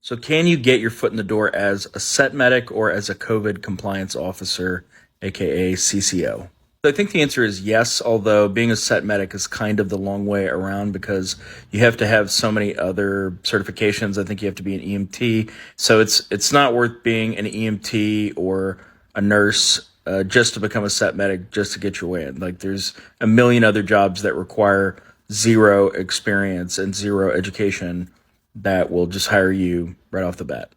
So, can you get your foot in the door as a set medic or as a COVID compliance officer, aka CCO? I think the answer is yes, although being a set medic is kind of the long way around because you have to have so many other certifications. I think you have to be an EMT. So it's not worth being an EMT or a nurse just to become a set medic, just to get your way in. Like there's a million other jobs that require zero experience and zero education that will just hire you right off the bat.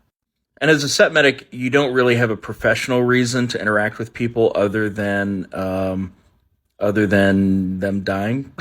And as a set medic, you don't really have a professional reason to interact with people other than them dying,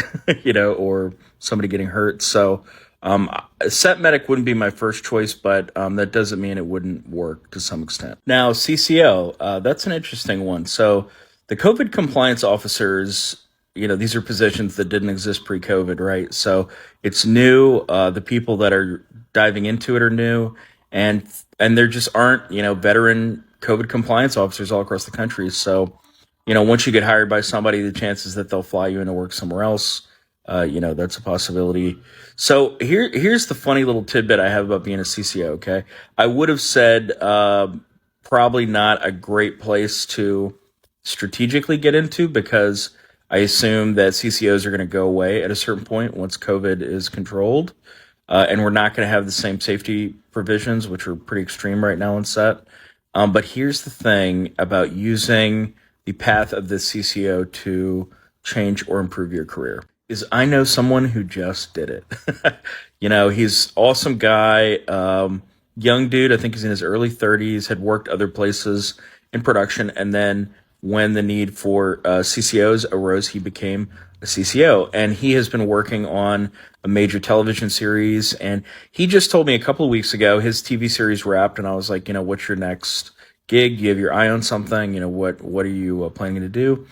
or somebody getting hurt. So, a set medic wouldn't be my first choice, but that doesn't mean it wouldn't work to some extent. Now, CCO, that's an interesting one. So, the COVID compliance officers, these are positions that didn't exist pre-COVID, right? So it's new. The people that are diving into it are new, and there just aren't veteran COVID compliance officers all across the country. So once you get hired by somebody, the chances that they'll fly you into work somewhere else, that's a possibility. So here's the funny little tidbit I have about being a CCO. Okay, I would have said probably not a great place to strategically get into because I assume that CCOs are going to go away at a certain point once COVID is controlled. And we're not going to have the same safety provisions, which are pretty extreme right now on set. But here's the thing about using the path of the CCO to change or improve your career is I know someone who just did it. He's awesome guy, young dude. I think he's in his early 30s, had worked other places in production. And then when the need for CCOs arose, he became a CCO. And he has been working on a major television series. And he just told me a couple of weeks ago, his TV series wrapped. And I was like, what's your next gig? You have your eye on something? What are you planning to do?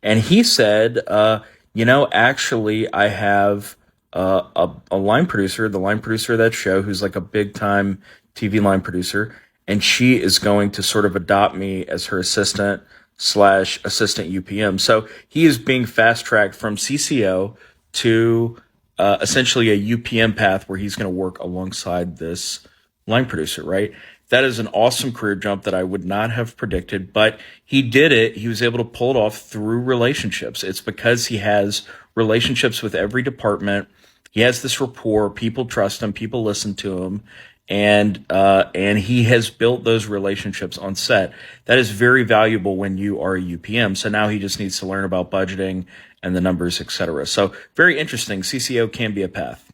And he said, actually, I have a line producer, the line producer of that show, who's like a big time TV line producer. And she is going to sort of adopt me as her assistant / assistant UPM. So he is being fast tracked from CCO to essentially a UPM path where he's going to work alongside this line producer, right? That is an awesome career jump that I would not have predicted, but he did it. He was able to pull it off through relationships. It's because he has relationships with every department. He has this rapport. People trust him. People listen to him. And he has built those relationships on set. That is very valuable when you are a UPM. So now he just needs to learn about budgeting and the numbers, et cetera. So very interesting. CCO can be a path.